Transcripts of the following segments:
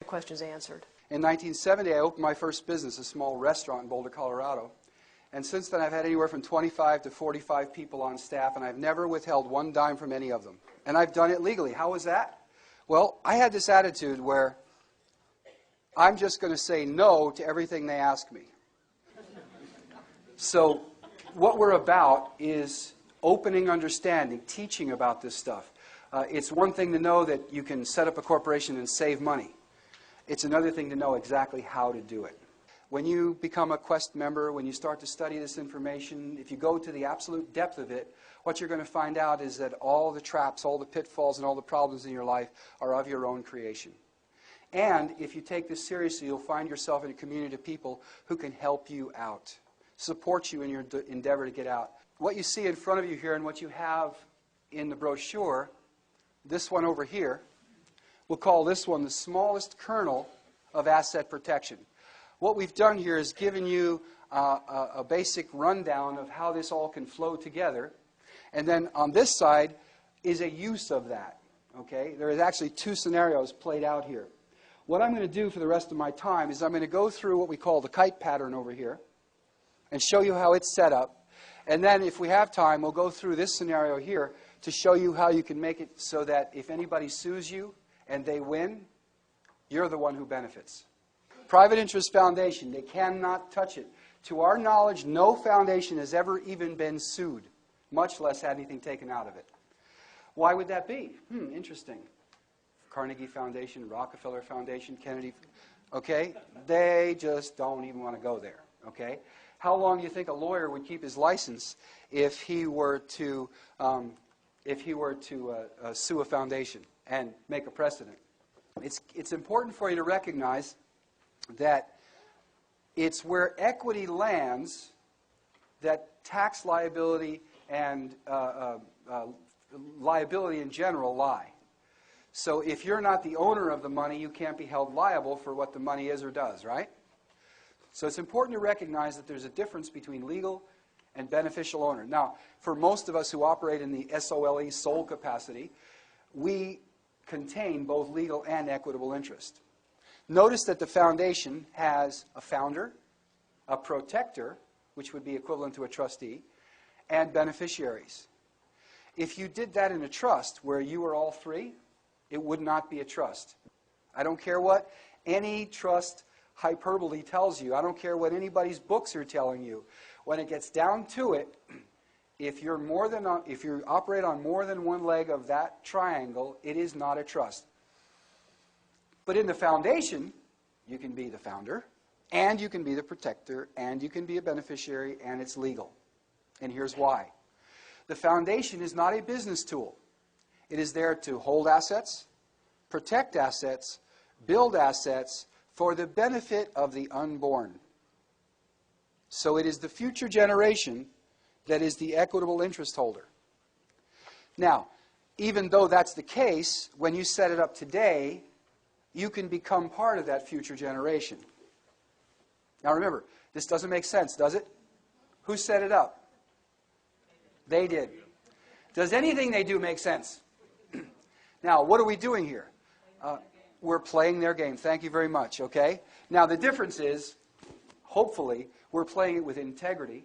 questions answered. In 1970, I opened my first business, a small restaurant in Boulder, Colorado. And since then, I've had anywhere from 25 to 45 people on staff, and I've never withheld one dime from any of them. And I've done it legally. How was that? Well, I had this attitude where I'm just going to say no to everything they ask me. So what we're about is opening understanding, teaching about this stuff. It's one thing to know that you can set up a corporation and save money. It's another thing to know exactly how to do it. When you become a Quest member, when you start to study this information, if you go to the absolute depth of it, what you're going to find out is that all the traps, all the pitfalls, and all the problems in your life are of your own creation. And if you take this seriously, you'll find yourself in a community of people who can help you out, support you in your endeavor to get out. What you see in front of you here and what you have in the brochure, this one over here, we'll call this one the smallest kernel of asset protection. What we've done here is given you a basic rundown of how this all can flow together. And then on this side is a use of that. Okay? There is actually two scenarios played out here. What I'm going to do for the rest of my time is I'm going to go through what we call the kite pattern over here and show you how it's set up. And then if we have time, we'll go through this scenario here to show you how you can make it so that if anybody sues you and they win, you're the one who benefits. Private interest foundation, they cannot touch it. To our knowledge, no foundation has ever even been sued, much less had anything taken out of it. Why would that be? Interesting. Carnegie Foundation, Rockefeller Foundation, Kennedy, okay? They just don't even want to go there, okay? How long do you think a lawyer would keep his license if he were to sue a foundation and make a precedent? It's important for you to recognize that it's where equity lands that tax liability and liability in general lie. So if you're not the owner of the money, you can't be held liable for what the money is or does, right? So it's important to recognize that there's a difference between legal and beneficial owner. Now, for most of us who operate in the SOLE, sole capacity, we contain both legal and equitable interest. Notice that the foundation has a founder, a protector, which would be equivalent to a trustee, and beneficiaries. If you did that in a trust where you were all three, it would not be a trust. I don't care what any trust hyperbole tells you. I don't care what anybody's books are telling you. When it gets down to it, if you operate on more than one leg of that triangle, it is not a trust. But in the foundation, you can be the founder, and you can be the protector, and you can be a beneficiary, and it's legal. And here's why. The foundation is not a business tool. It is there to hold assets, protect assets, build assets for the benefit of the unborn. So it is the future generation that is the equitable interest holder. Now, even though that's the case, when you set it up today, you can become part of that future generation. Now remember, this doesn't make sense, does it? Who set it up? They did. Does anything they do make sense? Now, what are we doing here? We're playing their game. Thank you very much, okay? Now, the difference is, hopefully, we're playing it with integrity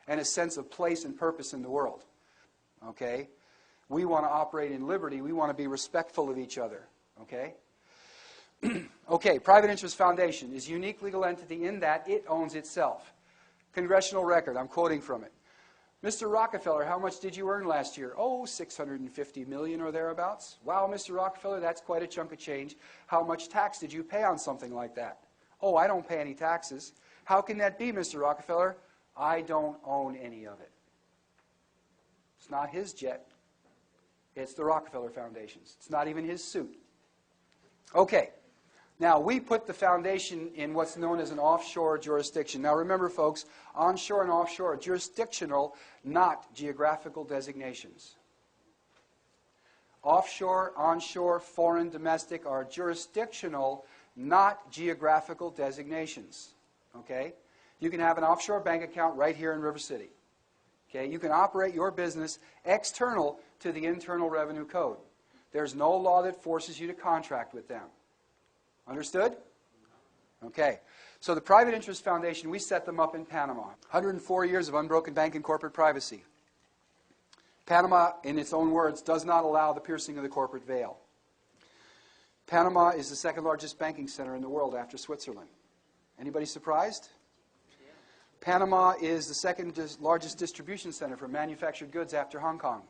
and a sense of place and purpose in the world, okay? We want to operate in liberty. We want to be respectful of each other, okay? Okay, private interest foundation is a unique legal entity in that it owns itself. Congressional record, I'm quoting from it. Mr. Rockefeller, how much did you earn last year? Oh, $650 million or thereabouts. Wow, Mr. Rockefeller, that's quite a chunk of change. How much tax did you pay on something like that? Oh, I don't pay any taxes. How can that be, Mr. Rockefeller? I don't own any of it. It's not his jet. It's the Rockefeller Foundation's. It's not even his suit. Okay. Now, we put the foundation in what's known as an offshore jurisdiction. Now, remember, folks, onshore and offshore are jurisdictional, not geographical designations. Offshore, onshore, foreign, domestic are jurisdictional, not geographical designations. Okay? You can have an offshore bank account right here in River City. Okay? You can operate your business external to the Internal Revenue Code. There's no law that forces you to contract with them. Understood? Okay. So the Private Interest Foundation, we set them up in Panama. 104 years of unbroken bank and corporate privacy. Panama, in its own words, does not allow the piercing of the corporate veil. Panama is the second largest banking center in the world after Switzerland. Anybody surprised? Yeah. Panama is the second largest distribution center for manufactured goods after Hong Kong.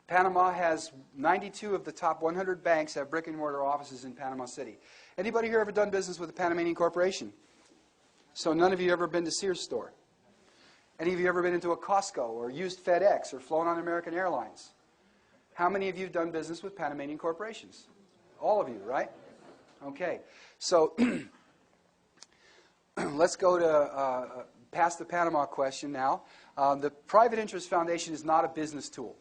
Panama has 92 of the top 100 banks have brick and mortar offices in Panama City. Anybody here ever done business with a Panamanian corporation? So none of you ever been to Sears store? Any of you ever been into a Costco or used FedEx or flown on American Airlines? How many of you have done business with Panamanian corporations? All of you, right? Okay. So let's go to past the Panama question now. The Private Interest Foundation is not a business tool.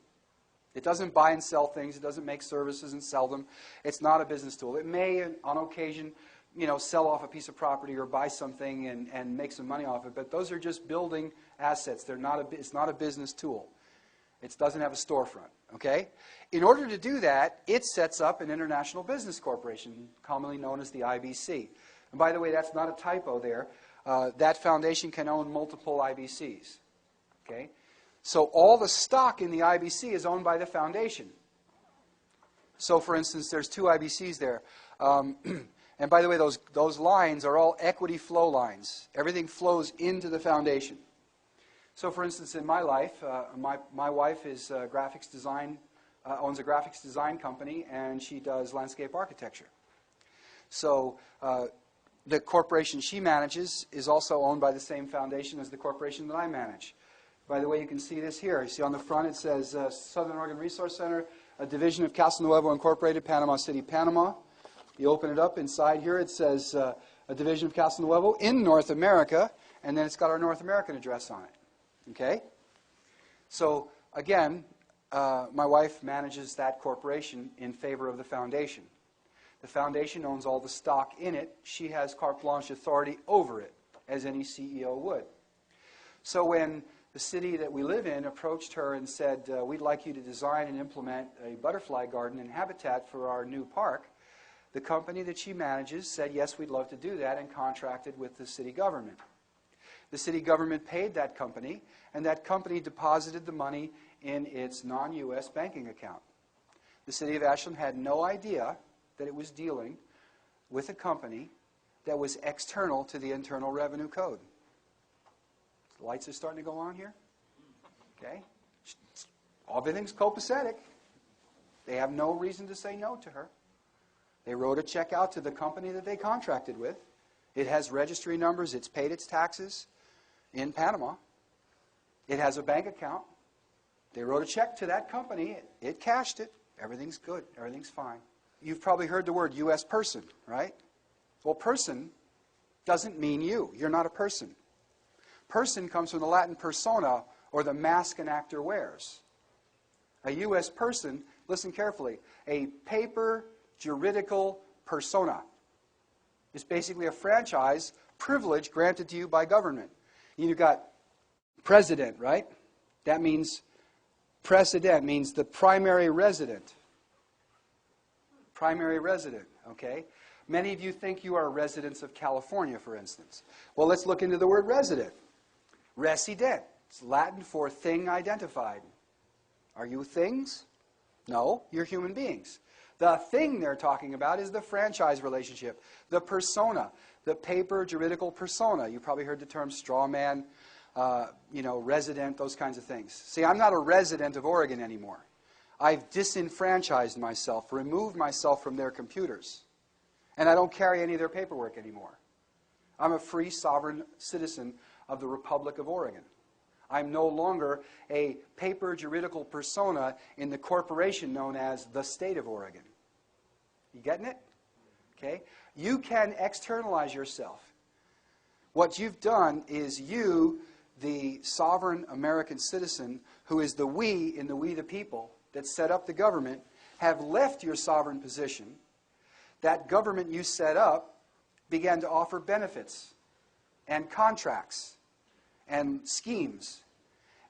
It doesn't buy and sell things. It doesn't make services and sell them. It's not a business tool. It may, on occasion, sell off a piece of property or buy something and make some money off it. But those are just building assets. It's not a business tool. It doesn't have a storefront. Okay? In order to do that, it sets up an international business corporation, commonly known as the IBC. And by the way, that's not a typo there. That foundation can own multiple IBCs. Okay? So all the stock in the IBC is owned by the foundation. So, for instance, there's two IBCs there. And by the way, those lines are all equity flow lines. Everything flows into the foundation. So, for instance, in my life, my wife is graphics design, owns a graphics design company, and she does landscape architecture. So the corporation she manages is also owned by the same foundation as the corporation that I manage. By the way, you can see this here. You see on the front it says Southern Oregon Resource Center, a division of Castle Nuevo Incorporated, Panama City, Panama. You open it up, inside here it says a division of Castle Nuevo in North America, and then it's got our North American address on it. Okay? So, again, my wife manages that corporation in favor of the foundation. The foundation owns all the stock in it. She has carte blanche authority over it, as any CEO would. So when the city that we live in approached her and said, we'd like you to design and implement a butterfly garden and habitat for our new park, the company that she manages said, yes, we'd love to do that, and contracted with the city government. The city government paid that company, and that company deposited the money in its non-U.S. banking account. The city of Ashland had no idea that it was dealing with a company that was external to the Internal Revenue Code. The lights are starting to go on here. Okay? Everything's copacetic. They have no reason to say no to her. They wrote a check out to the company that they contracted with. It has registry numbers. It's paid its taxes in Panama. It has a bank account. They wrote a check to that company. It cashed it. Everything's good. Everything's fine. You've probably heard the word U.S. person, right? Well, person doesn't mean you. You're not a person. Person comes from the Latin persona, or the mask an actor wears. A U.S. person, listen carefully, a paper juridical persona. It's basically a franchise privilege granted to you by government. You've got president, right? That means, precedent means the primary resident. Primary resident, okay? Many of you think you are residents of California, for instance. Well, let's look into the word resident. Resident. It's Latin for thing identified. Are you things? No, you're human beings. The thing they're talking about is the franchise relationship, the persona, the paper juridical persona. You probably heard the term straw man, resident, those kinds of things. See, I'm not a resident of Oregon anymore. I've disenfranchised myself, removed myself from their computers, and I don't carry any of their paperwork anymore. I'm a free, sovereign citizen of the Republic of Oregon. I'm no longer a paper juridical persona in the corporation known as the State of Oregon. You getting it? Okay? You can externalize yourself. What you've done is you, the sovereign American citizen, who is the we in the we the people that set up the government, have left your sovereign position. That government you set up began to offer benefits and contracts and schemes.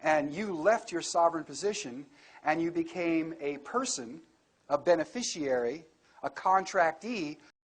And you left your sovereign position and you became a person, a beneficiary a contractee